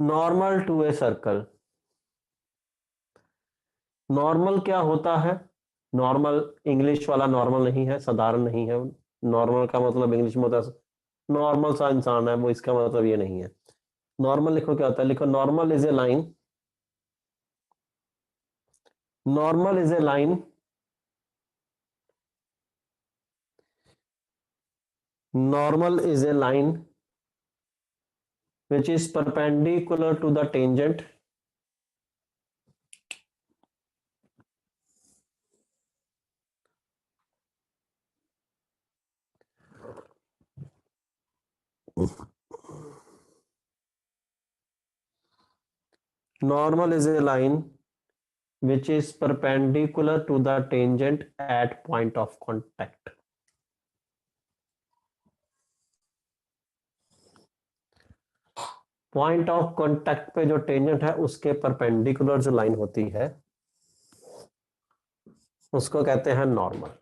Normal to a circle. Normal क्या होता है? नॉर्मल इंग्लिश वाला नॉर्मल नहीं है, साधारण नहीं है। नॉर्मल का मतलब इंग्लिश में होता है नॉर्मल सा इंसान है वो, इसका मतलब ये नहीं है। नॉर्मल लिखो, क्या होता है? लिखो normal is a line. Normal is a line normal is a line which is perpendicular to the tangent normal is a line which is perpendicular to the tangent at point of contact। Point of contact पे जो tangent है उसके perpendicular जो line होती है उसको कहते हैं normal.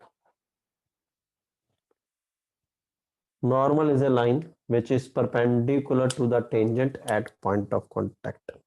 Normal is a line which is perpendicular to the tangent at point of contact।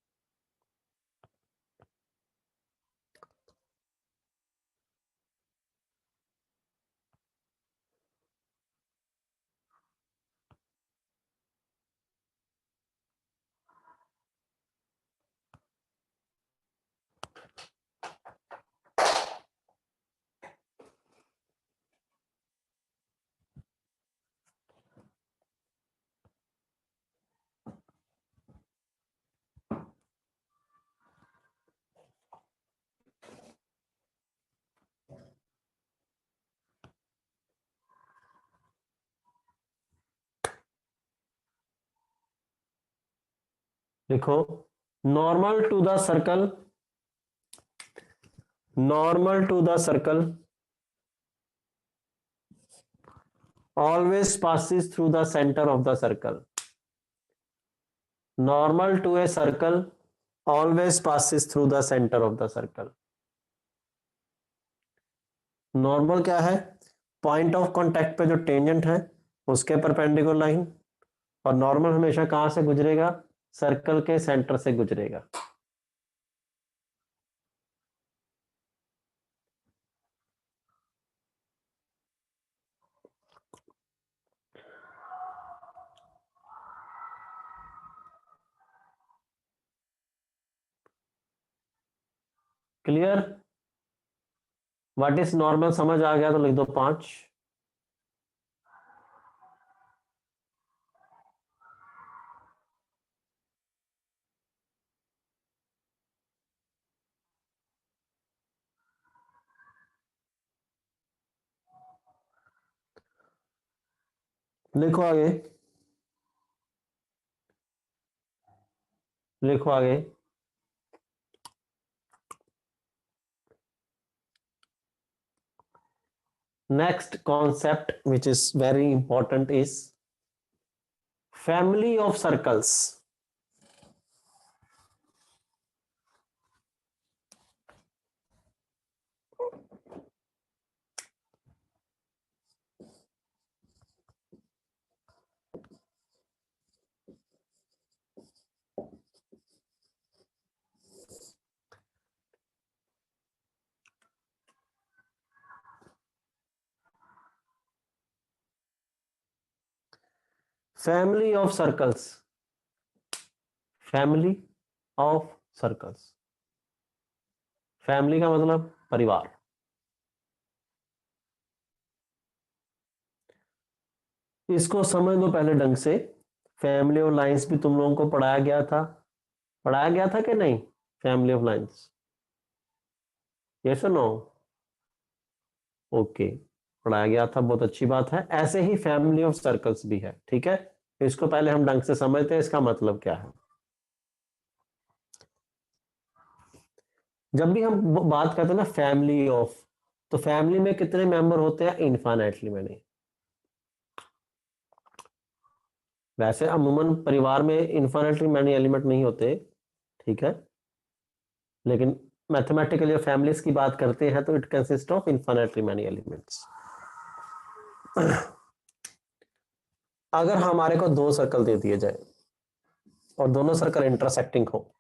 लिखो normal to the circle, normal to the circle always passes through the center of the circle। Normal to a circle always passes through the center of the circle। Normal क्या है? Point of contact पे जो tangent है उसके perpendicular line, और normal हमेशा कहां से गुजरेगा? सर्कल के सेंटर से गुजरेगा। क्लियर? व्हाट इज नॉर्मल समझ आ गया तो लिख दो 5। लिखो आगे, लिखो आगे। Next concept which is very important is family of circles. Family of circles, family of circles. Family का मतलब परिवार। इसको समझ लो पहले ढंग से। फैमिली ऑफ लाइंस भी तुम लोगों को पढ़ाया गया था, पढ़ाया गया था कि नहीं? फैमिली ऑफ लाइंस, यस और नो? ओके, पढ़ाया गया था, बहुत अच्छी बात है। ऐसे ही फैमिली ऑफ सर्कल्स भी है, ठीक है? इसको पहले हम ढंग से समझते हैं, इसका मतलब क्या है। जब भी हम बात करते हैं ना फैमिली ऑफ, तो फैमिली में कितने मेंबर होते हैं? Infinitely many. वैसे अमूमन परिवार में इनफाइनाइटली मैनी एलिमेंट नहीं होते, ठीक है? लेकिन मैथमेटिकली फैमिलीज की बात करते हैं तो it consist of infinitely many elements. अगर हमारे को 2 सर्कल दे दिए जाए, और दोनों सर्कल इंटरसेक्टिंग हो।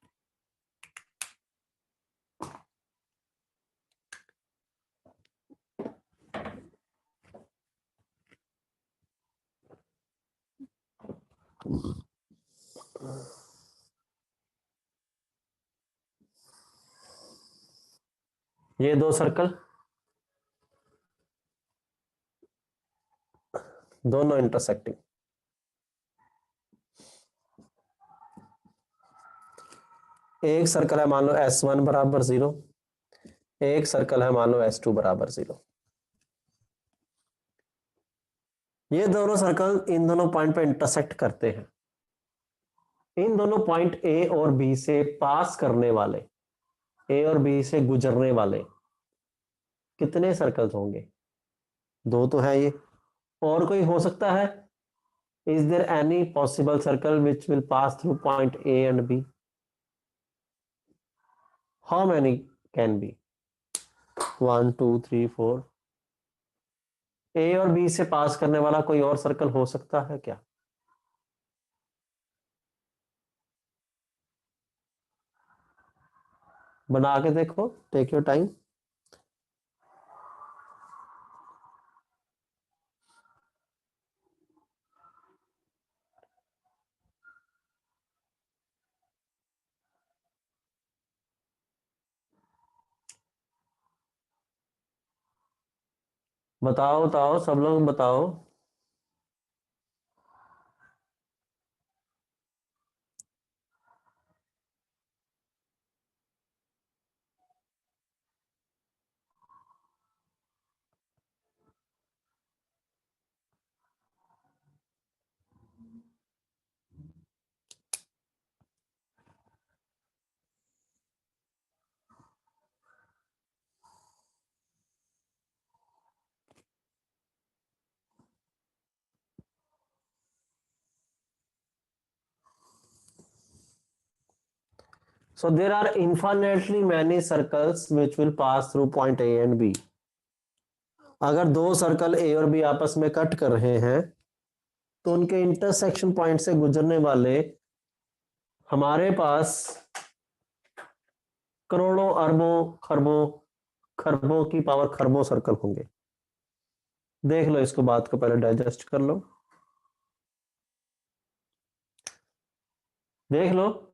ये दो सर्कल दोनों इंटरसेक्टिंग। एक सर्कल है मान लो S1 बराबर 0, एक सर्कल है मान लो S2 बराबर 0। ये दोनों सर्कल इन दोनों पॉइंट पे इंटरसेक्ट करते हैं। इन दोनों पॉइंट ए और बी से पास करने वाले, ए और बी से गुजरने वाले कितने सर्कल्स होंगे? दो तो है ये, और कोई हो सकता है? Is there any possible circle which will pass through point A and B? How many can be? 1 2 3 4। A और बी से पास करने वाला कोई और सर्कल हो सकता है क्या? बना के देखो, टेक योर टाइम। बताओ बताओ, सब लोग बताओ। So there are infinitely many circles which will pass through point A and B. अगर दो सर्कल ए और बी आपस में कट कर रहे हैं तो उनके इंटरसेक्शन पॉइंट से गुजरने वाले हमारे पास करोड़ों अरबों खरबों खरबों की पावर खरबों सर्कल होंगे। देख लो, इसको बात को पहले डाइजेस्ट कर लो, देख लो।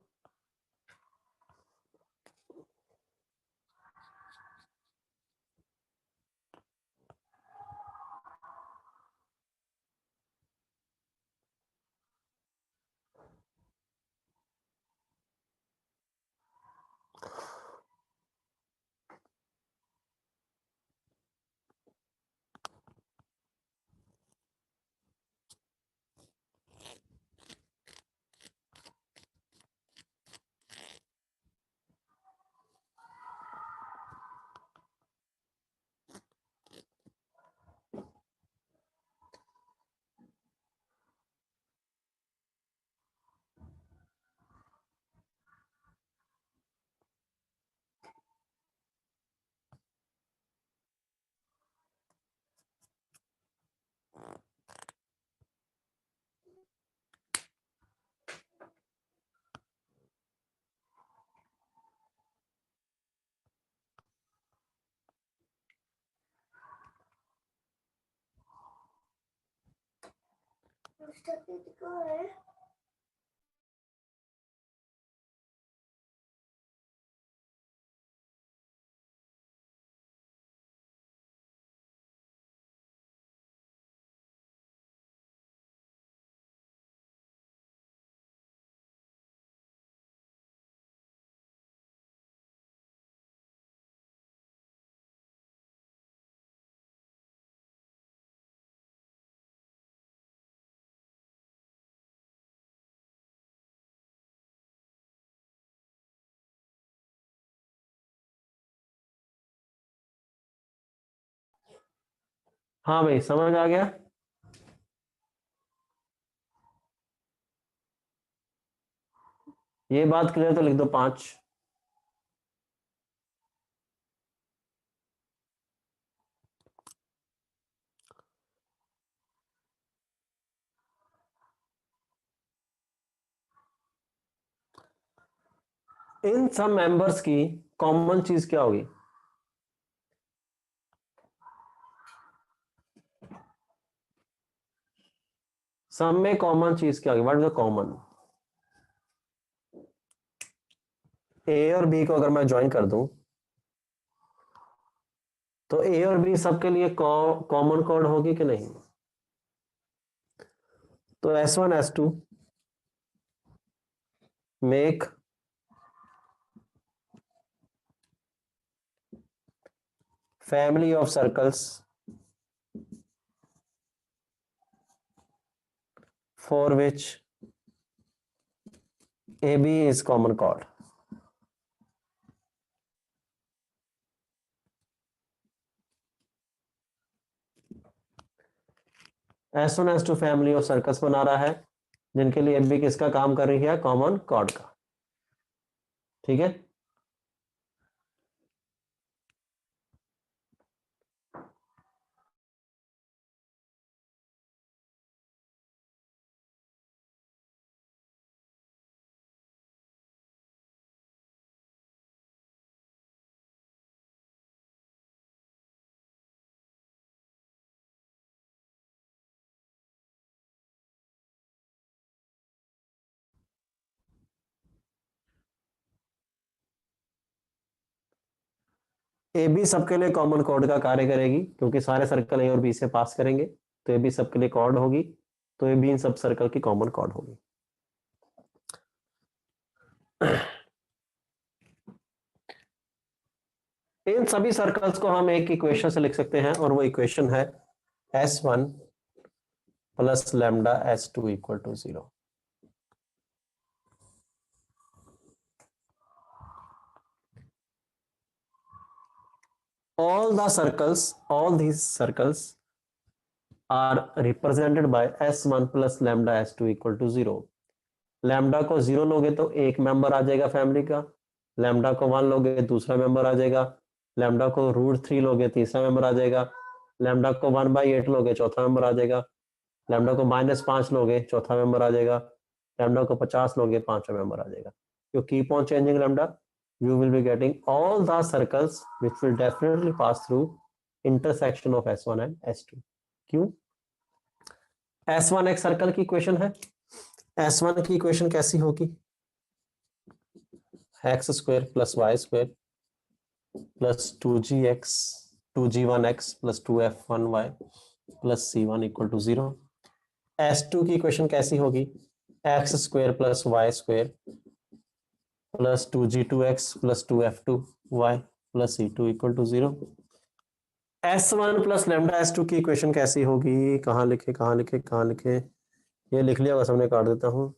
हाँ भाई, समझ आ गया। ये बात क्लियर तो लिख दो 5। इन सब मेंबर्स की कॉमन चीज क्या होगी? सब में कॉमन चीज क्या होगी? What is the common? A और बी को अगर मैं ज्वाइन कर दूं तो ए और बी सबके लिए कॉमन कोड होगी कि नहीं? तो S1 S2 make family of circles for which AB is common chord. S1 S2 family of circles बना रहा है जिनके लिए AB किसका काम कर रही है? कॉमन कॉर्ड का। ठीक है, AB सबके लिए कॉमन कॉर्ड का कार्य करेगी क्योंकि सारे सर्कल A और B से पास करेंगे, तो AB सबके लिए कॉर्ड होगी, तो AB इन सब सर्कल की कॉमन कॉर्ड होगी। इन सभी सर्कल्स को हम एक इक्वेशन से लिख सकते हैं और वो इक्वेशन है S1 plus lambda S2 equal to 0। all these circles are represented by S1 plus lambda S2 equal to 0। Lambda को 0 लोगे तो एक मेंबर आ जाएगा फैमिली का, लैम्डा को 1 लोगे दूसरा मेंबर आ जाएगा, लैम्डा को √3 लोगे तीसरा मेंबर आ जाएगा, लैम्डा को 1/8 लोगे चौथा मेंबर आ जाएगा, लैम्डा को -5 लोगे चौथा मेंबर आ जाएगा, लैम्डा को 50 लोगे पांचवा मेंबर आ जाएगा। You keep on changing lambda, you will be getting all the circles which will definitely pass through intersection of S1 and S2। क्यों? S1 एक सर्कल की इक्वेशन है, S1 की इक्वेशन कैसी होगी? x² + y² + 2g1x + 2f1y + c1 = 0। S2 की equation कैसी होगी? x² + y² + 2g2x + 2f2y + c2 = 0। S1 plus lambda S2 की इक्वेशन कैसी होगी? कहाँ लिखे? ये लिख लिया, बस हमने काट देता हूँ।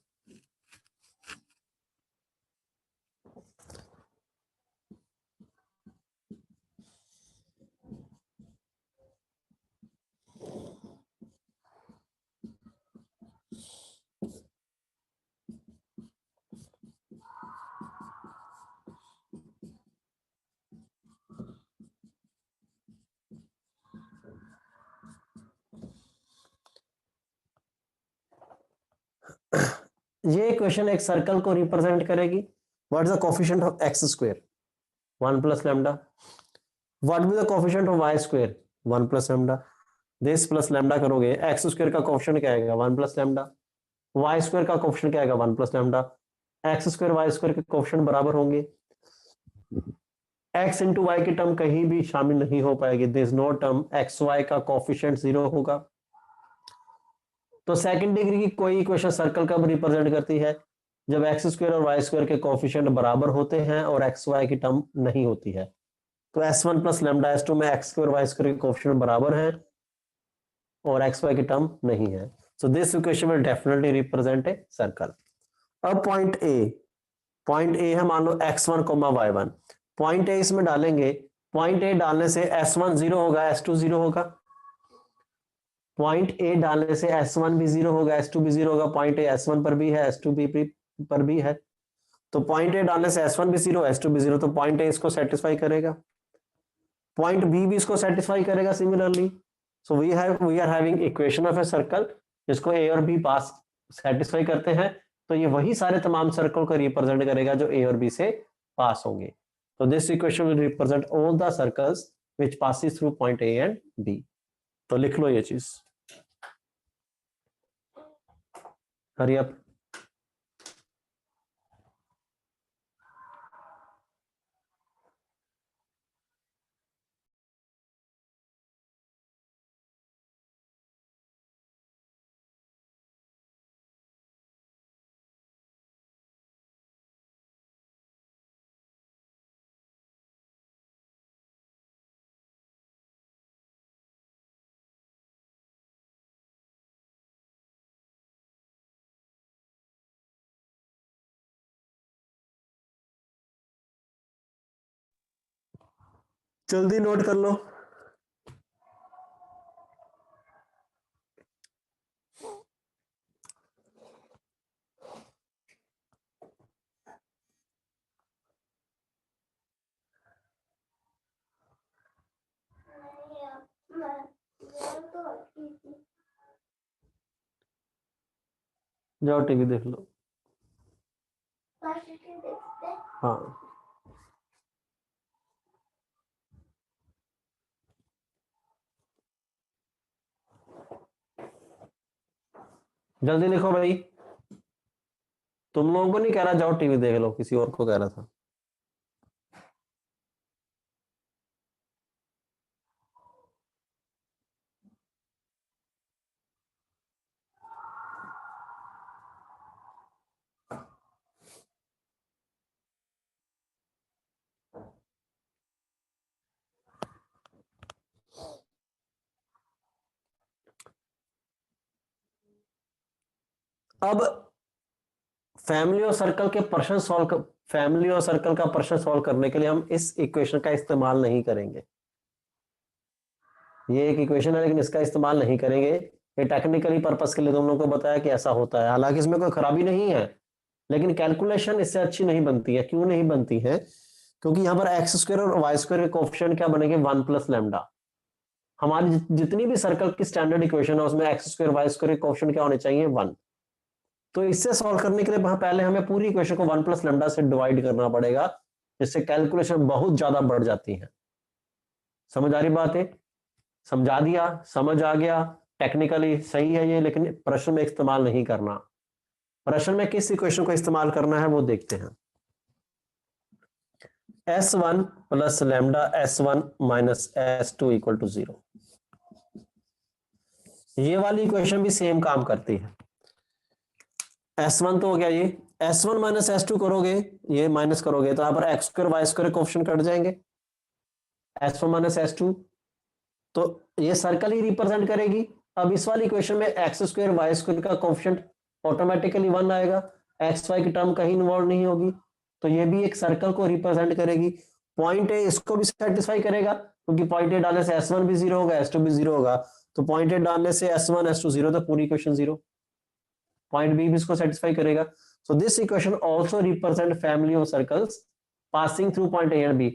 ये इक्वेशन एक सर्कल को रिप्रेजेंट करेगी। What is the coefficient of x²? 1 plus lambda. What will the coefficient of y²? 1 plus lambda. This plus lambda करोगे, x² का कोफिशिएंट क्या आएगा? 1 प्लस लैम्डा। y² का कोफिशिएंट क्या आएगा? 1 प्लस लैम्डा। x² y² के कोफिशिएंट बराबर होंगे। x इंटू वाई की टर्म कहीं भी शामिल नहीं हो पाएगी। दिस नो टर्म xy का कोफिशिएंट 0 होगा। तो सेकंड डिग्री की कोई इक्वेशन सर्कल कब रिप्रेजेंट करती है? जब x² और y² के कोफिशिएंट बराबर होते हैं और xy की टर्म नहीं होती है। तो S1 प्लस लैम्डा S2 में x² और y² के कोफिशिएंट बराबर हैं और xy की टर्म नहीं है। सो this equation will definitely represent a circle. अब पॉइंट ए है, मान लो x1, y1। पॉइंट ए इसमें डालेंगे, पॉइंट ए डालने से S1 0 होगा, S2 0 होगा। पॉइंट ए डालने से S1 भी 0 होगा, S2 भी 0 होगा। पॉइंट ए S1 पर भी है, S2 भी पर भी है। तो पॉइंट ए डालने से S1 भी 0, S2 भी 0, तो पॉइंट ए इसको सेटिस्फाई करेगा। पॉइंट बी भी इसको सेटिस्फाई करेगा similarly. So we are having equation of a circle जिसको ए और बी पास सेटिस्फाई करते हैं। तो ये वही सारे तमाम सर्कल को रिप्रेजेंट करेगा जो ए और बी से पास होंगे। तो this equation will represent all the circles which passes through point A and B. तो लिख लो ये चीज, हरी अप। जल्दी नोट कर लो। जाओ टीवी देख लो। हाँ जल्दी लिखो भाई। तुम लोगों को नहीं कह रहा जाओ टीवी देख लो, किसी और को कह रहा था। अब फैमिली और सर्कल के प्रश्न सॉल्व फैमिली और सर्कल का प्रश्न सॉल्व करने के लिए हम इस इक्वेशन का इस्तेमाल नहीं करेंगे। ये एक इक्वेशन है लेकिन इसका इस्तेमाल नहीं करेंगे। ये टेक्निकली पर्पस के लिए तुम लोगों को बताया कि ऐसा होता है, हालांकि इसमें कोई खराबी नहीं है, लेकिन कैलकुलेशन इससे अच्छी नहीं बनती है। क्यों नहीं बनती है? क्योंकि यहाँ पर एक्स स्क्वायर और वाई स्क्वायर के कोएफिशिएंट क्या बनेंगे? 1 प्लस लैम्डा। हमारी जितनी भी सर्कल की स्टैंडर्ड इक्वेशन है उसमें एक्स स्क्वायर वाई स्क्वायर के कोएफिशिएंट क्या होने चाहिए? 1। तो इससे सॉल्व करने के लिए पहले हमें पूरी इक्वेशन को 1 प्लस लैम्डा से डिवाइड करना पड़ेगा, जिससे कैलकुलेशन बहुत ज्यादा बढ़ जाती है। समझ आ रही बात है? समझा दिया, समझ आ गया। टेक्निकली सही है ये, लेकिन प्रश्न में इस्तेमाल नहीं करना। प्रश्न में किस इक्वेशन को इस्तेमाल करना है वो देखते हैं। S1 plus lambda S1 minus S2 equal to 0। ये वाली इक्वेशन भी सेम काम करती है। S1 तो हो गया, ये S1 माइनस S2 करोगे, ये माइनस करोगे तो यहां पर x square y square coefficient cut जाएंगे। S1 माइनस S2 तो ये सर्कल ही रिप्रेजेंट करेगी। अब इस वाली इक्वेशन में एक्स स्क्वायर वाई स्क्वायर का कोएफिशिएंट ऑटोमेटिकली 1 आएगा, एक्स वाई की टर्म कहीं इन्वॉल्व नहीं होगी, तो ये भी एक सर्कल को रिप्रेजेंट करेगी। पॉइंट ए इसको भी सेटिस्फाई करेगा, क्योंकि पॉइंट ए डालने से S1 भी 0 होगा, S2 भी 0 होगा, तो पॉइंट ए डालने से S1 S2 0, तो पूरी इक्वेशन 0। पॉइंट बी भी इसको सेटिस्फाई करेगा। So this equation also represent family of circles passing through point A and B.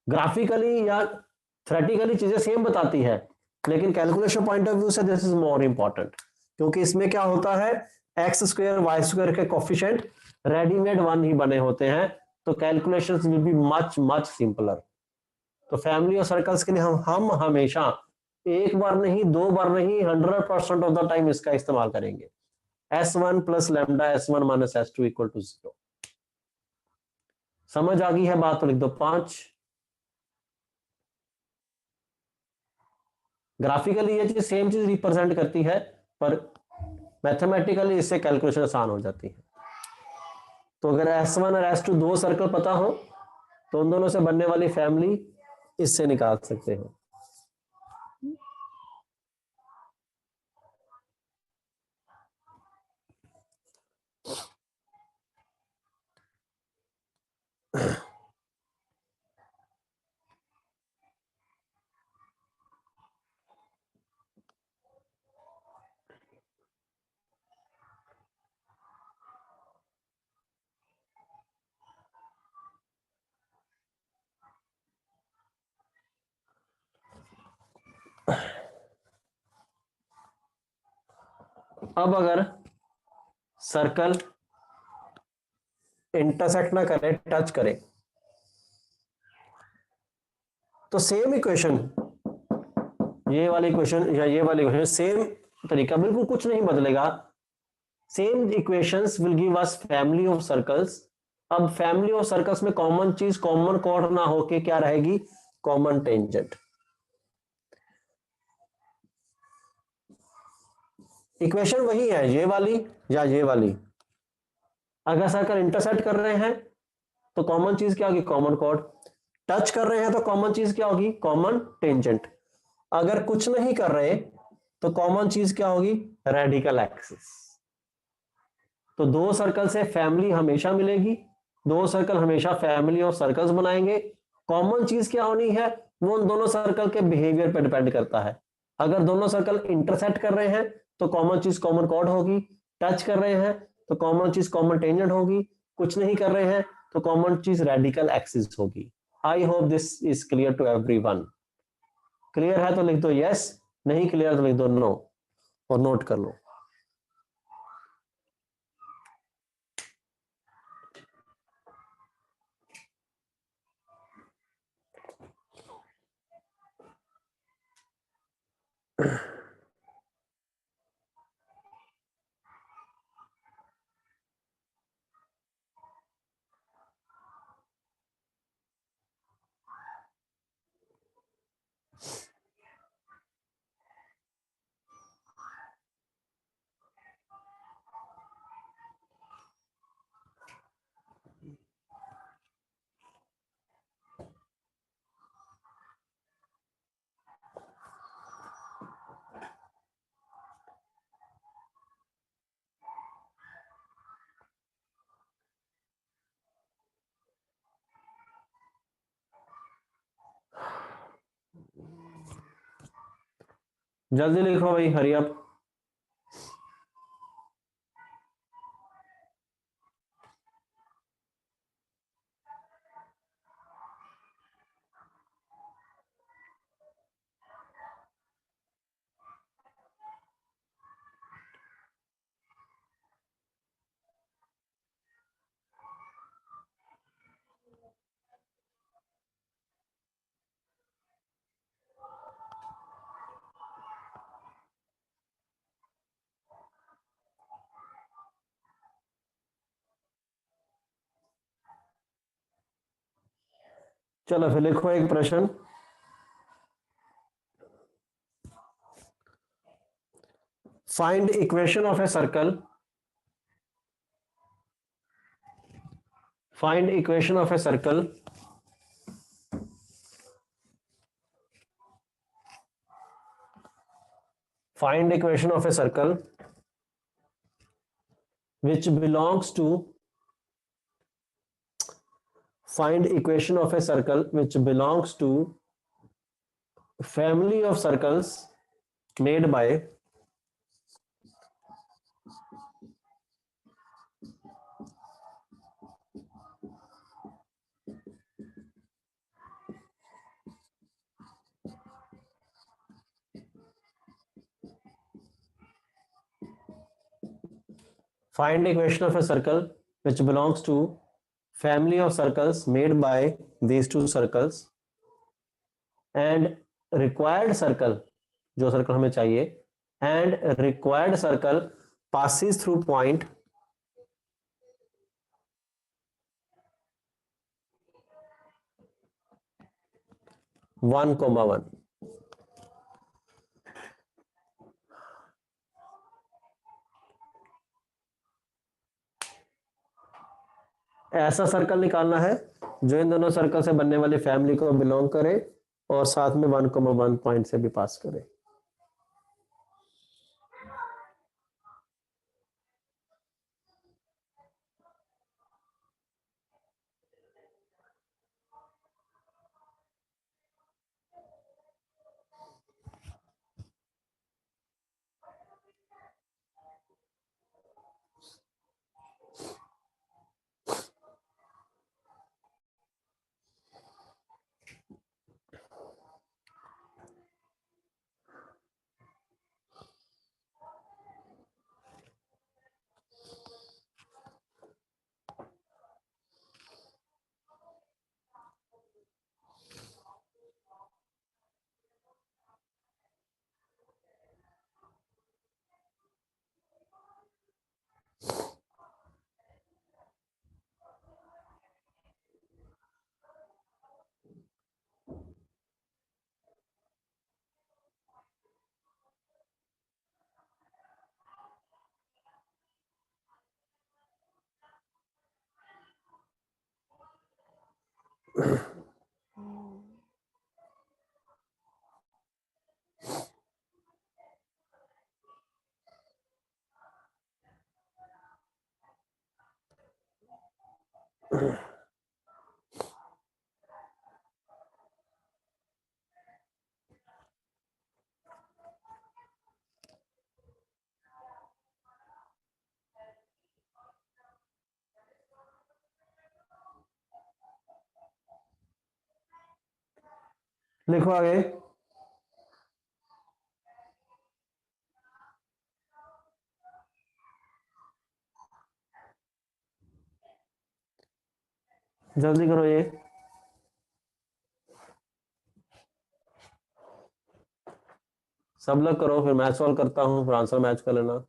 Graphically या थ्योरेटिकली चीजें सेम बताती है, लेकिन कैलकुलेशन पॉइंट ऑफ व्यू से दिस इज मोर इंपॉर्टेंट, क्योंकि इसमें क्या होता है, एक्स स्क्वायर वाई स्क्वायर के कोफिशिएंट रेडीमेड 1 ही बने होते हैं, तो calculations will be much much simpler. तो फैमिली और सर्कल्स के लिए हम हमेशा एक बार नहीं, 2 बार नहीं, 100% ऑफ द टाइम इसका इस्तेमाल करेंगे। S1 plus lambda S1 minus S2 equal to 0। समझ आ गई है बात तो लिख दो 5। ग्राफिकली ये चीज सेम चीज रिप्रेजेंट करती है, पर मैथमेटिकली इससे कैलकुलेशन आसान हो जाती है। तो अगर S1 और S2 दो सर्कल पता हो तो उन दोनों से बनने वाली फैमिली इससे निकाल सकते हो। अब अगर सर्कल इंटरसेक्ट ना करे, टच करे, तो सेम इक्वेशन, ये वाली इक्वेशन या ये वाली इक्वेशन, सेम तरीका, बिल्कुल कुछ नहीं बदलेगा। Same equations will give us family of circles. अब फैमिली ऑफ सर्कल्स में कॉमन चीज, कॉमन कॉर्ड ना होके क्या रहेगी, कॉमन टेंजेंट। इक्वेशन वही है, ये वाली या ये वाली। अगर सर्कल इंटरसेक्ट कर रहे हैं तो कॉमन चीज क्या होगी, कॉमन कॉर्ड। टच कर रहे हैं तो कॉमन चीज क्या होगी, कॉमन टेंजेंट। अगर कुछ नहीं कर रहे तो कॉमन चीज क्या होगी, रेडिकल एक्सिस। तो दो सर्कल से फैमिली हमेशा मिलेगी, दो सर्कल हमेशा फैमिली और सर्कल्स बनाएंगे। कॉमन चीज क्या होनी है, वो उन दोनों सर्कल के बिहेवियर पर डिपेंड करता है। अगर दोनों सर्कल इंटरसेक्ट कर रहे हैं तो कॉमन चीज कॉमन कॉर्ड होगी, टच कर रहे हैं तो कॉमन चीज कॉमन टेंजेंट होगी, कुछ नहीं कर रहे हैं तो कॉमन चीज रेडिकल एक्सिस होगी। I hope this is clear to everyone. Clear है तो लिख दो यस, नहीं क्लियर तो लिख दो नो, और नोट कर लो। जल्दी लिखो भाई, हरी अप। चलो फिर लिखो एक प्रश्न। Find equation of a circle, find equation of a circle find equation of a circle which belongs to, find equation of a circle which belongs to family of circles made by find equation of a circle which belongs to family of circles made by these two circles and required circle, जो circle हमें चाहिए, and required circle passes through point 1,1। ऐसा circle निकालना है जो इन दोनों circle से बनने वाली फैमिली को बिलोंग करे और साथ में 1,1 पॉइंट से भी पास करे। लिखो आगे। जल्दी करो ये। सब लोग करो, फिर मैं सॉल्व करता हूँ, फिर आंसर मैच कर लेना।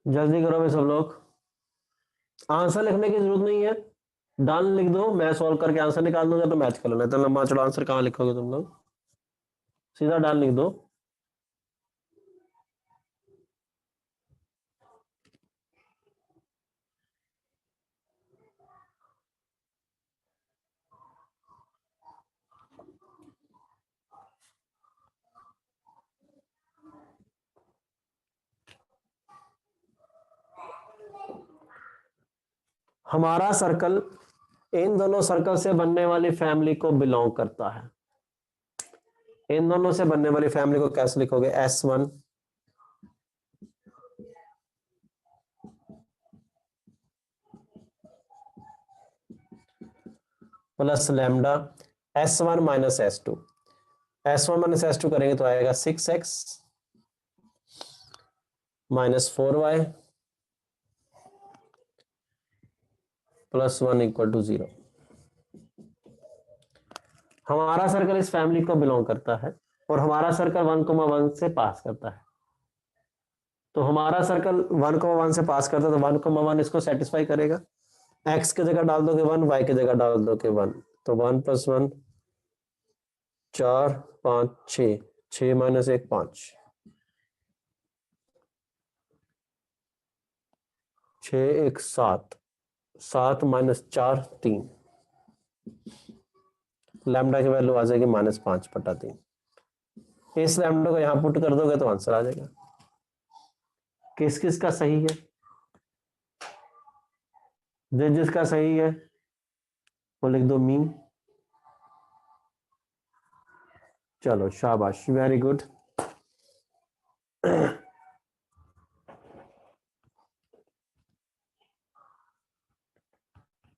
जल्दी करो भाई सब लोग। आंसर लिखने की जरूरत नहीं है, डन लिख दो, मैं सॉल्व करके आंसर निकाल दूंगा तो मैच कर लेना। इतना लंबा चौड़ा आंसर कहाँ लिखोगे तुम लोग, सीधा डन लिख दो। हमारा सर्कल इन दोनों सर्कल से बनने वाली फैमिली को बिलोंग करता है। इन दोनों से बनने वाली फैमिली को कैसे लिखोगे, S1 plus lambda S1 minus S2। S1 minus S2 करेंगे तो आएगा 6x minus 4y plus 1 equal to 0। हमारा सर्कल इस फैमिली को बिलोंग करता है और हमारा सर्कल 1,1 से पास करता है। तो हमारा सर्कल 1,1 से पास करता है तो 1,1 इसको सेटिस्फाई करेगा। x की जगह डाल दोगे 1, y की जगह डाल दोगे 1, तो 1 + 1 4 5 6, 6 माइनस 1 5, 6 1 7, 7 माइनस 4 3, लैम्डा की वैल्यू आ जाएगी -5/3। इस लैम्डा को यहां पुट कर दोगे तो आंसर आ जाएगा। किस किस का सही है, जिसका सही है वो लिख दो मी। चलो शाबाश, वेरी गुड।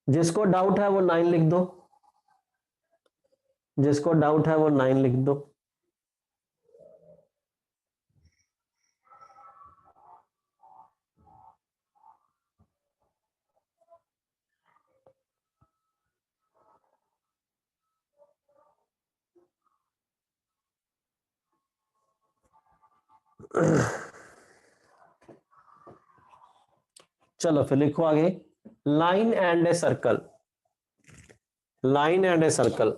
जिसको डाउट है वो 9 लिख दो, जिसको डाउट है वो 9 लिख दो। चलो फिर लिखो आगे, line and a circle. Line and a circle,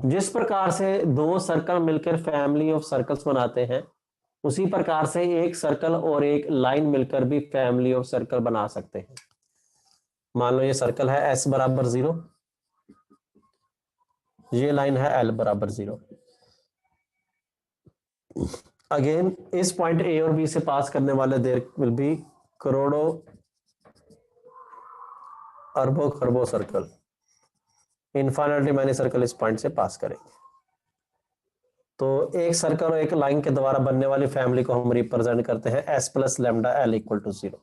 जिस प्रकार से दो सर्कल मिलकर फैमिली ऑफ सर्कल्स बनाते हैं, उसी प्रकार से एक सर्कल और एक लाइन मिलकर भी फैमिली ऑफ सर्कल बना सकते हैं। मान लो ये सर्कल है s बराबर 0, ये लाइन है l बराबर 0। अगेन इस पॉइंट a और b से पास करने वाले देर विल बी करोड़ों अरबों खरबों सर्कल, इनफाइनाइटली मैनी सर्कल इस पॉइंट से पास करेंगे। तो एक सर्कल और एक लाइन के द्वारा बनने वाली फैमिली को हम रिप्रेजेंट करते हैं s plus lambda l equal to 0।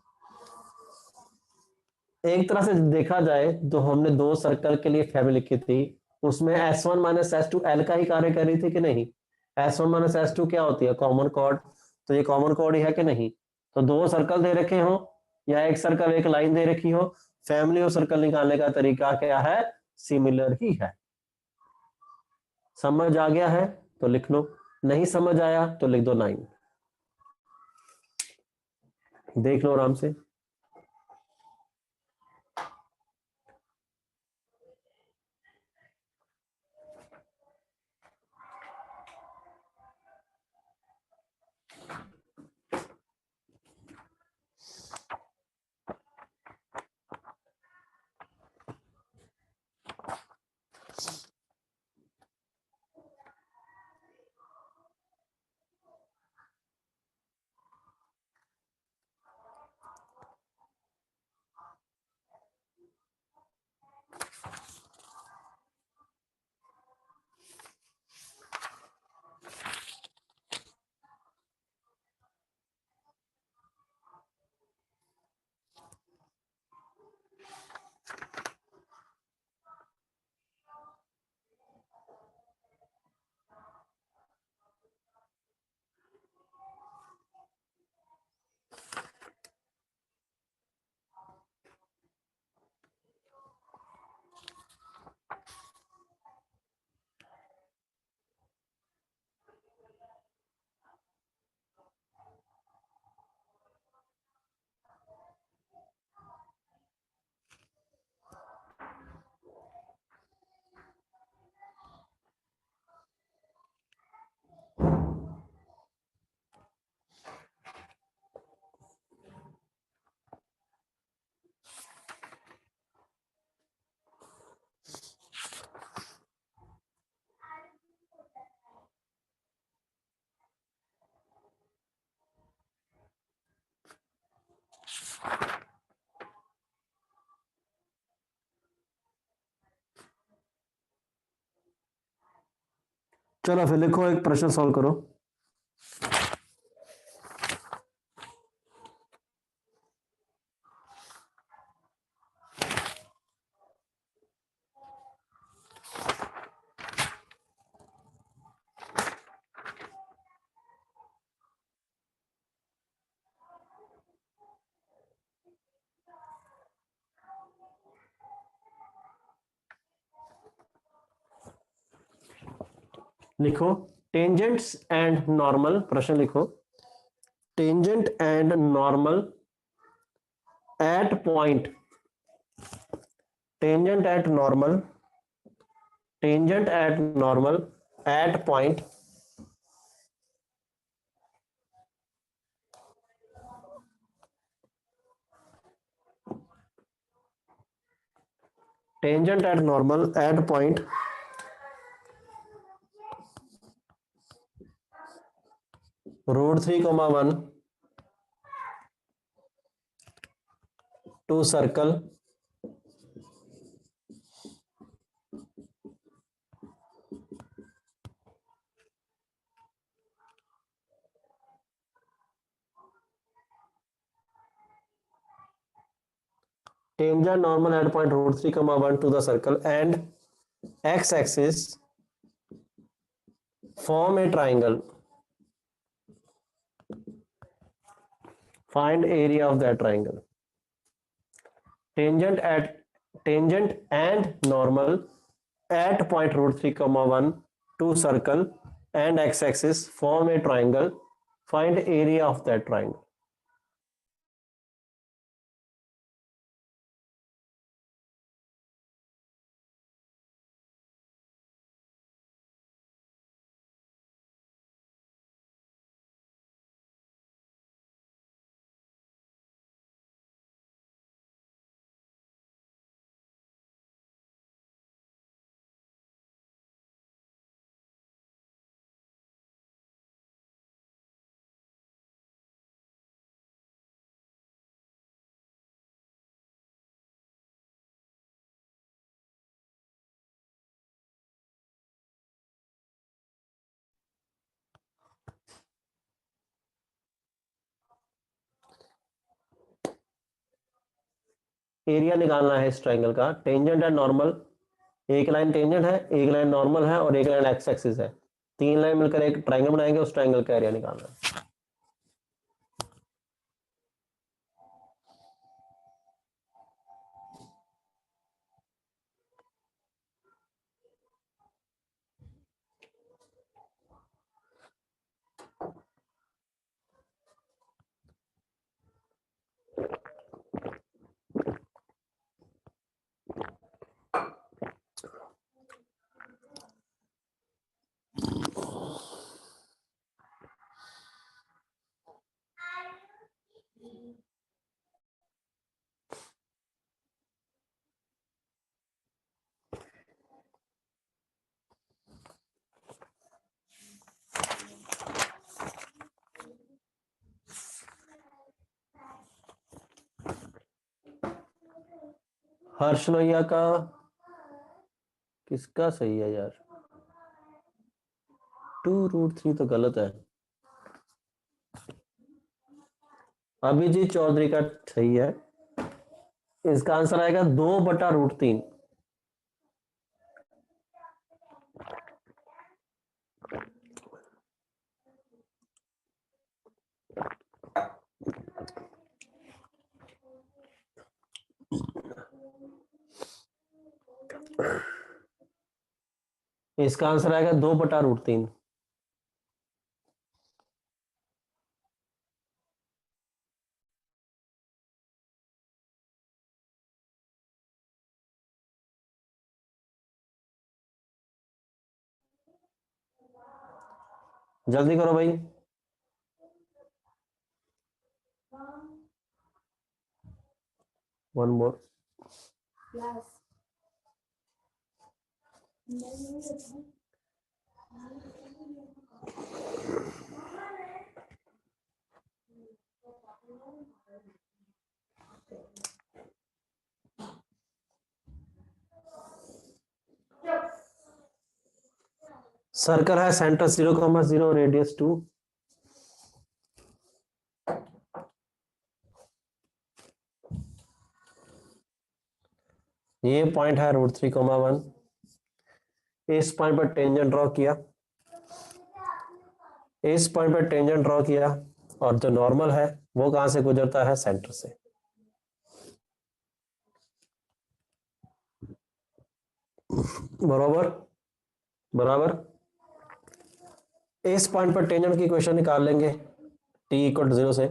एक तरह से देखा जाए तो हमने दो सर्कल के लिए फैमिली लिखी थी, उसमें s1 माइनस s2 l का ही कार्य कर रही थी कि नहीं। s1 माइनस s2 क्या होती है, कॉमन कॉर्ड, तो ये कॉमन कॉर्ड ही है कि नहीं। तो दो सर्कल दे रखे हो या एक सर्कल एक लाइन दे रखी हो, फैमिली और सर्कल निकालने का तरीका क्या है, सिमिलर ही है। समझ आ गया है तो लिख लो, नहीं समझ आया तो लिख दो 9। देख लो आराम से। चलो फिर लिखो, एक प्रश्न सॉल्व करो। लिखो टेंजेंट्स एंड नॉर्मल, प्रश्न लिखो tangent and normal at point, tangent at normal, tangent at normal at point tangent at normal at point √3, 1 to circle tangent normal at point √3, 1 to the circle and x-axis form a triangle, find area of that triangle। tangent and normal at point √3, 1 to circle and x-axis form a triangle, find area of that triangle। Area निकालना है इस triangle का। Tangent है normal, एक line tangent है, एक line normal है और एक लाइन एक्स एक्सिस है। तीन लाइन मिलकर एक ट्रायंगल बनाएंगे, उस ट्रायंगल का एरिया निकालना है। हर्ष लोहिया का किसका सही है यार? 2√3 तो गलत है। अभिजीत चौधरी का सही है। इसका आंसर आएगा 2/√3। इसका आंसर आएगा 2/√3। जल्दी करो भाई। One more. सर्कल है सेंटर 0,0, रेडियस 2। ये पॉइंट है √3,1। इस पॉइंट पर टेंजेंट ड्रॉ किया, इस पॉइंट पर टेंजेंट ड्रॉ किया, और जो नॉर्मल है वो कहां से गुजरता है? सेंटर से। बराबर बराबर। इस पॉइंट पर टेंजेंट की इक्वेशन निकाल लेंगे, t=0 से।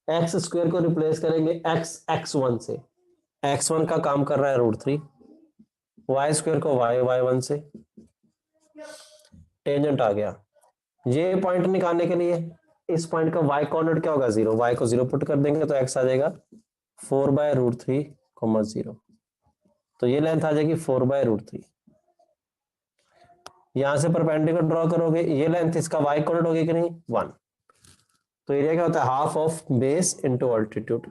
एक्स स्क्वायर को रिप्लेस करेंगे x1 से। x1 का काम कर रहा है √3, वाई स्क्वायर को y1 से। टेंजेंट आ गया। ये पॉइंट निकालने के लिए इस पॉइंट का y कोऑर्डिनेट क्या होगा? 0। y को 0 पुट कर देंगे तो x आ जाएगा 4/√3,0। तो ये लेंथ आ जाएगी 4/√3। यहां से परपेंडिकुलर ड्रॉ करोगे, ये लेंथ इसका y कोऑर्डिनेट होगी कि नहीं? 1। तो एरिया क्या होता है? Half of base into altitude.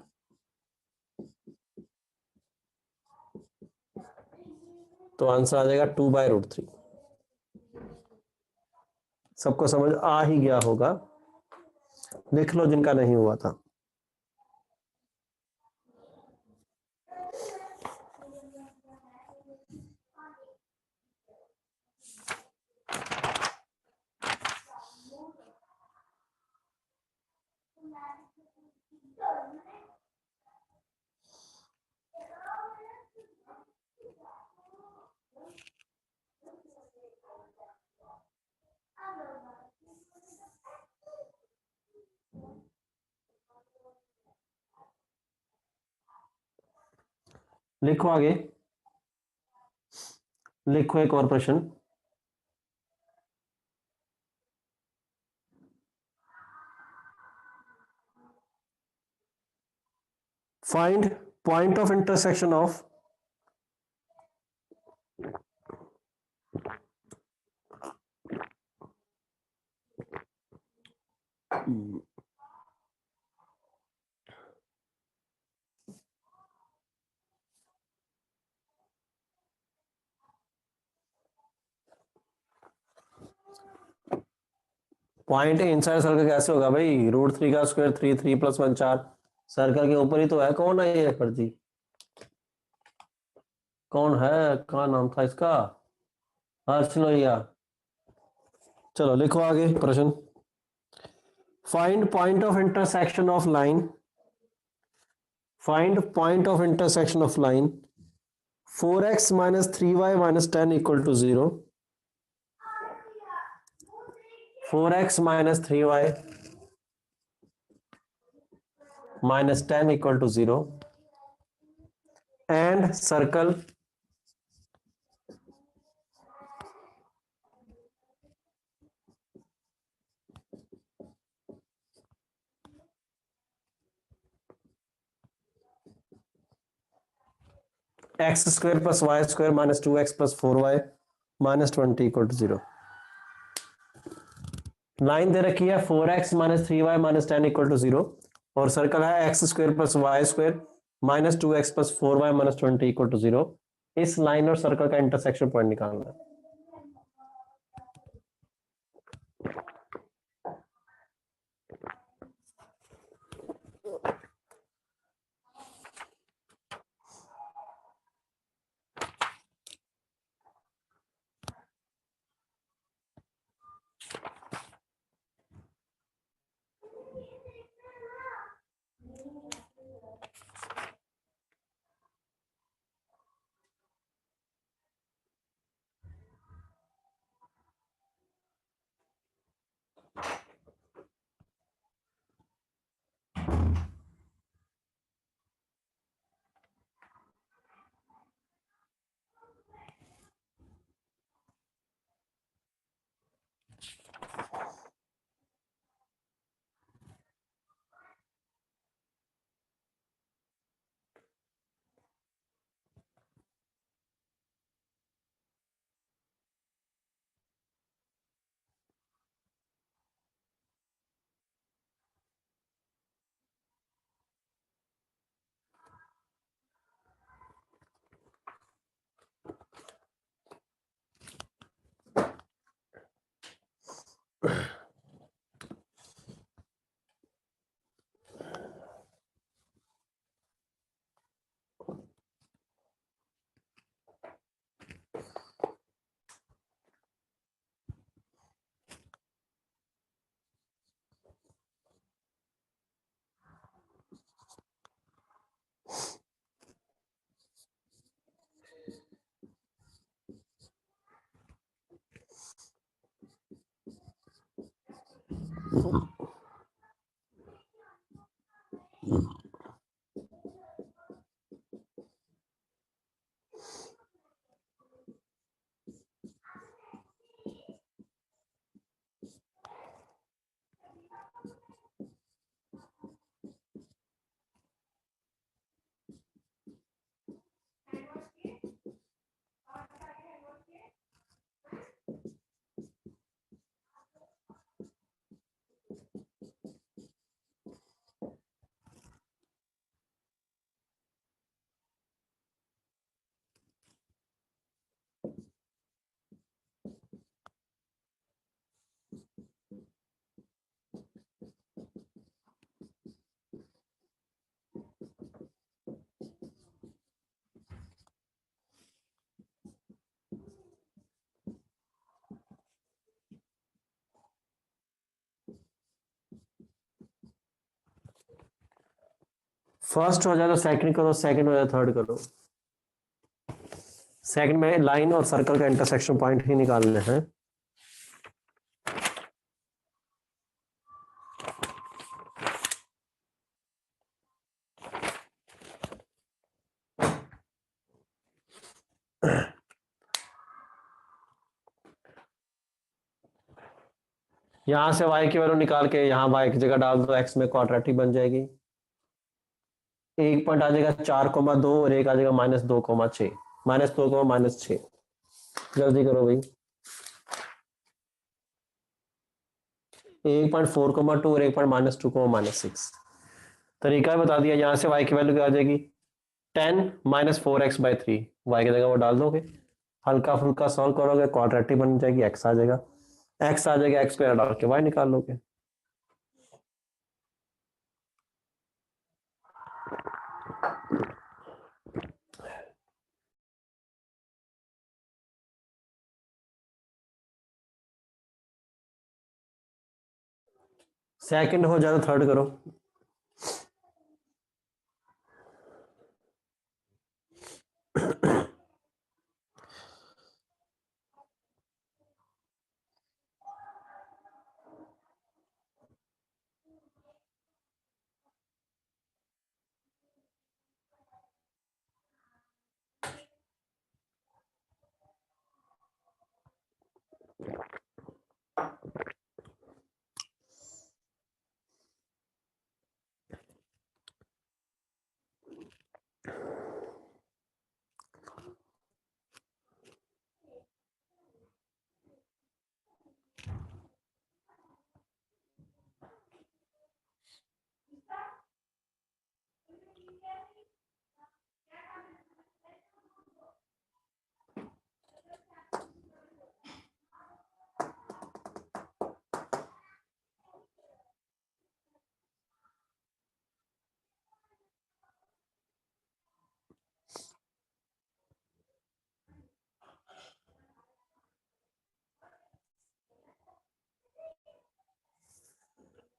तो आंसर आ जाएगा 2/√3। सबको समझ आ ही गया होगा, लिख लो जिनका नहीं हुआ था। लिखो आगे, लिखो एक और प्रश्न। Find point of intersection of point inside circle कैसे होगा भाई? √3 का स्क्वायर 3 3 + 1 4। सर्कल के ऊपर ही तो है, कौन है ये फर्जी? कौन है, क्या नाम था इसका? हर्ष लोहिया। चलो लिखो आगे प्रश्न। Find point of intersection of line, find point of intersection of line 4x minus 3y minus 10 equal to 0, 4x minus 3y minus 10 equal to 0 and circle x square plus y square minus 2x plus 4y minus 20 equal to 0। Line दे रखी है 4x minus 3y minus 10 equal to 0 और circle है x square plus y square minus 2x plus 4y minus 20 equal to 0। इस line और circle का intersection point निकालना है। First हो जाए तो सेकंड करो, सेकंड हो जाए थर्ड करो। सेकंड में लाइन और सर्कल का इंटरसेक्शन पॉइंट ही निकालने हैं। यहां से y की वैल्यू निकाल के यहां y की जगह डाल दो, x में क्वाड्रेटिक बन जाएगी। एक पॉइंट आ जाएगा 4,2 और एक आ जाएगा -2,6, -2, -6। जल्दी करो भाई। 1.4,2 और 1.-2, तरीका बता दिया। यहां से y की वैल्यू क्या आ जाएगी 10 -4x/3, y की जगह वो डाल दोगे, हल्का फुल्का सॉल्व करोगे, क्वाड्रेटिक बन जाएगी, x आ जाएगा, x स्क्वायर डाल के y निकाल लोगे। सेकंड हो जाए तो थर्ड करो।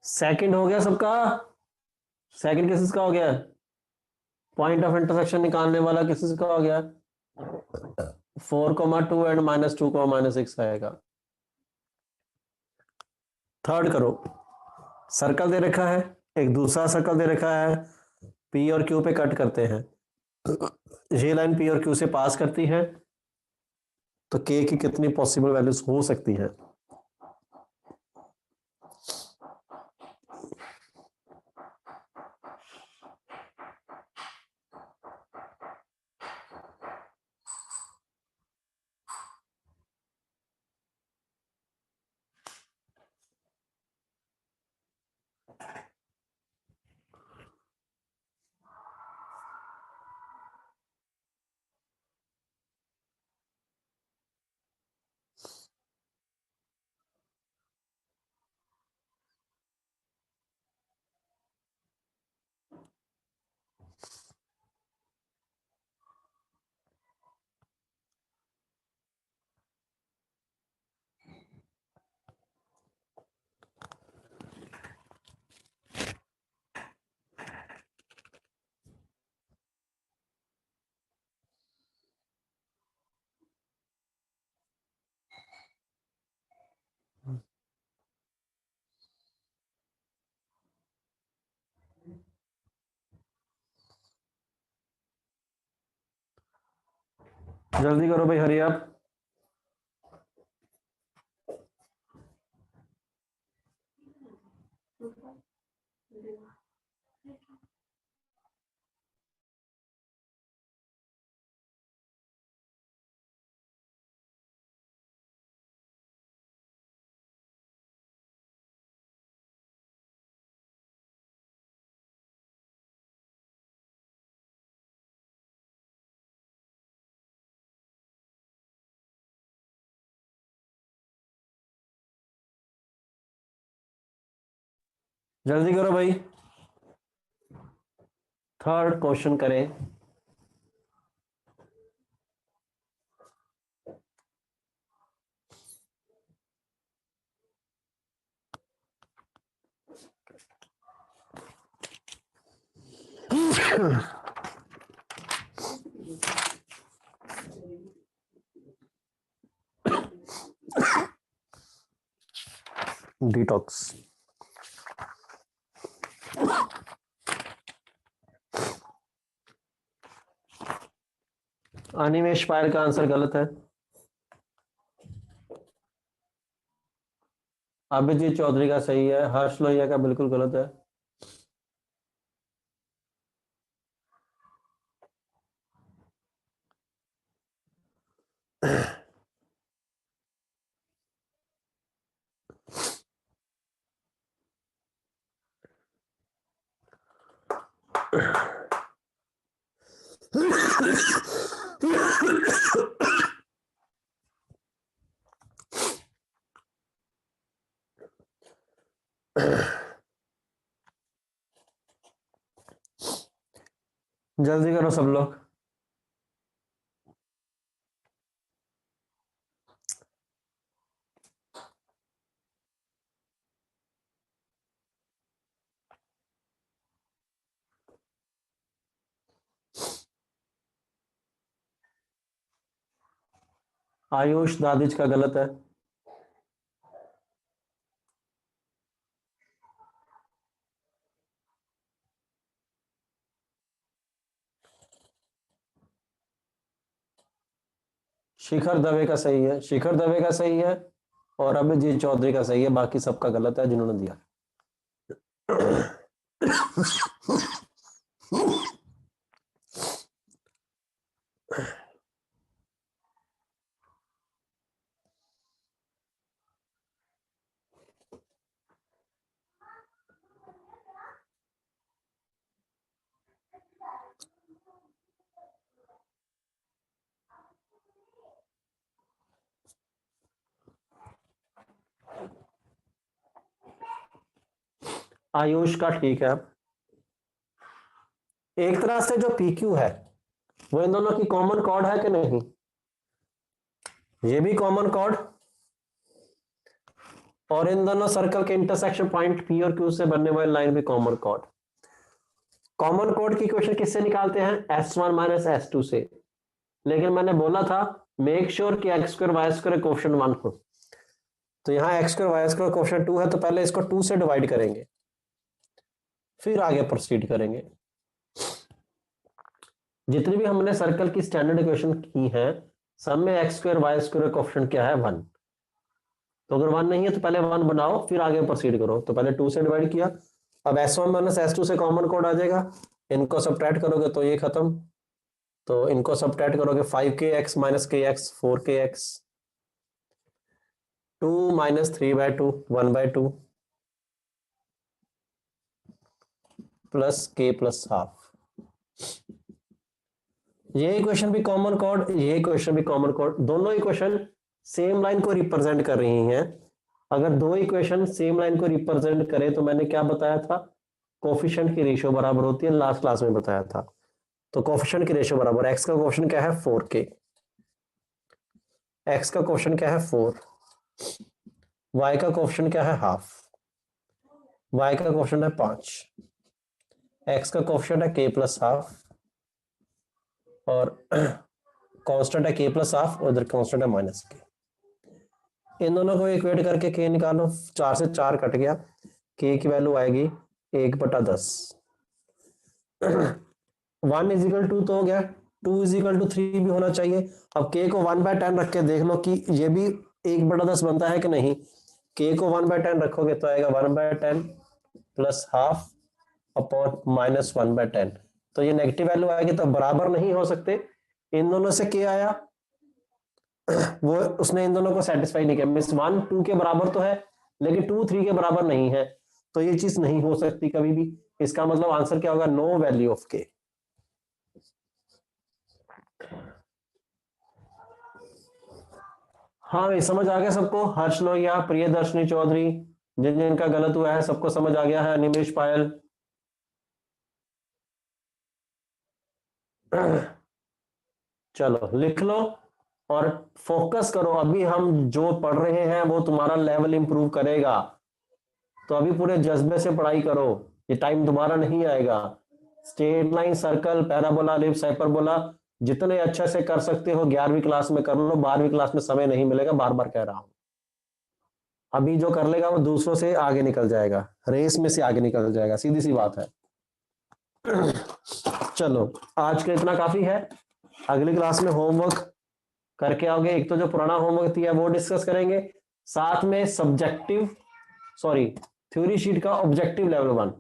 सेकंड हो गया सबका। सेकंड किसका हो गया? पॉइंट ऑफ इंटरसेक्शन निकालने वाला किसका हो गया? 4,2 एंड -2,-6 आएगा। थर्ड करो। सर्कल दे रखा है, एक दूसरा सर्कल दे रखा है, पी और क्यू पे कट करते हैं। ये लाइन पी और क्यू से पास करती है, तो के की कितनी पॉसिबल वैल्यूज हो सकती हैं? जल्दी करो भाई, हरी आप। जल्दी करो भाई, थर्ड क्वेश्चन करें। डिटॉक्स। अनिमेश पायल का आंसर गलत है। अभिजीत चौधरी का सही है। हर्ष लोहिया का बिल्कुल गलत है। जल्दी करो सब लोग। आयुष दादिज का गलत है। शिखर दवे का सही है, शिखर दवे का सही है, और अभिजीत चौधरी का सही है, बाकी सबका गलत है जिन्होंने दिया। आयुष का ठीक है। एक तरह से जो पीक्यू है वो इन दोनों की कॉमन कॉर्ड है कि नहीं? ये भी कॉमन कॉर्ड, और इन दोनों सर्कल के इंटरसेक्शन पॉइंट पी और क्यू से बनने वाली लाइन भी कॉमन कॉर्ड। कॉमन कॉर्ड की इक्वेशन किससे निकालते हैं? S1 माइनस S2 से। लेकिन मैंने बोला था मेक श्योर कि x square y square coefficient 1 हो। तो यहाँ x square y square coefficient 2 है, तो पहले इसको 2 से डिवाइड करेंगे, फिर आगे प्रोसीड करेंगे। जितनी भी हमने सर्कल की स्टैंडर्ड इक्वेशन की है, सब में x square y square coefficient क्या है? 1। तो अगर 1 नहीं है तो पहले 1 बनाओ, फिर आगे प्रोसीड करो। तो पहले 2 से डिवाइड किया, अब S1 माइनस S2 से कॉमन कोड आ जाएगा, इनको सब्ट्रैक्ट करोगे तो ये खत्म, तो इनको सब्ट्रैक्ट करोगे 5kx minus kx 4kx, 2 minus 3/2 1/2 plus k plus half. ये इक्वेशन भी कॉमन कोड, ये इक्वेशन भी कॉमन कोड, दोनों इक्वेशन सेम लाइन को रिप्रेजेंट कर रही हैं। अगर दो इक्वेशन सेम लाइन को रिप्रेजेंट करें तो मैंने क्या बताया था? कोफिशिएंट की रेशियो बराबर होती है, लास्ट क्लास में बताया था। तो कोफिशिएंट की रेशियो बराबर, एक्स का कोफिशिएंट क्या है? 4k, एक्स का कोफिशिएंट क्या है? 4, वाई का कोफिशिएंट क्या है? हाफ, वाई का कोफिशिएंट है 5, एक्स का कोफिशिएंट है k प्लस हाफ, और कांस्टेंट है k प्लस हाफ, और इधर कांस्टेंट है माइनस k। इन दोनों को इक्वेट करके k निकालो, 4 से 4 कट गया, k की वैल्यू आएगी 1/10। 1 इजिकल 2 तो हो गया, 2 इजिकल टू 3 भी होना चाहिए। अब k को 1/10 रख के देख लो कि ये भी 1/10 बनता है कि नहीं। k को 1/10 रखोगे तो आएगा 1/10 प्लस हाफ अपॉन माइनस 1/10, तो ये नेगेटिव वैल्यू आएगी, तो बराबर नहीं हो सकते। इन दोनों से k आया, वो उसने इन दोनों को सेटिस्फाई नहीं किया, मींस 1 2 के बराबर तो है लेकिन 2 3 के बराबर नहीं है, तो ये चीज नहीं हो सकती कभी भी। इसका मतलब आंसर क्या होगा? No value of k। हाँ भाई, समझ आ गया सबको? हर्ष लोहिया, प्रियदर्शनी चौधरी, जिन जिनका गलत हुआ है सबको समझ आ गया है? निमेश पायल, चलो लिख लो और फोकस करो। अभी हम जो पढ़ रहे हैं वो तुम्हारा लेवल इंप्रूव करेगा, तो अभी पूरे जज्बे से पढ़ाई करो, ये टाइम दोबारा नहीं आएगा। Straight line, circle, parabola, ellipse, hyperbola जितने अच्छे से कर सकते हो 11वीं क्लास में कर लो, 12वीं क्लास में समय नहीं मिलेगा, बार बार कह रहा हूं। अभी जो कर लेगा वो दूसरों से आगे निकल जाएगा, रेस में से आगे निकल जाएगा, सीधी सी बात है। चलो आज के इतना काफी है, अगली क्लास में होमवर्क करके आओगे। एक तो जो पुराना होमवर्क दिया वो डिस्कस करेंगे, साथ में सब्जेक्टिव थ्योरी शीट का ऑब्जेक्टिव लेवल 1।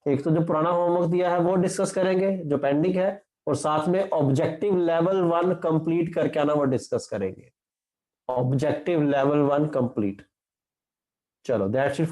एक तो जो पुराना होमवर्क दिया है वो डिस्कस करेंगे जो पेंडिंग है, और साथ में ऑब्जेक्टिव लेवल 1 कंप्लीट करके आना, वो डिस्कस करेंगे। Objective level 1 complete. चलो दैट्स इट।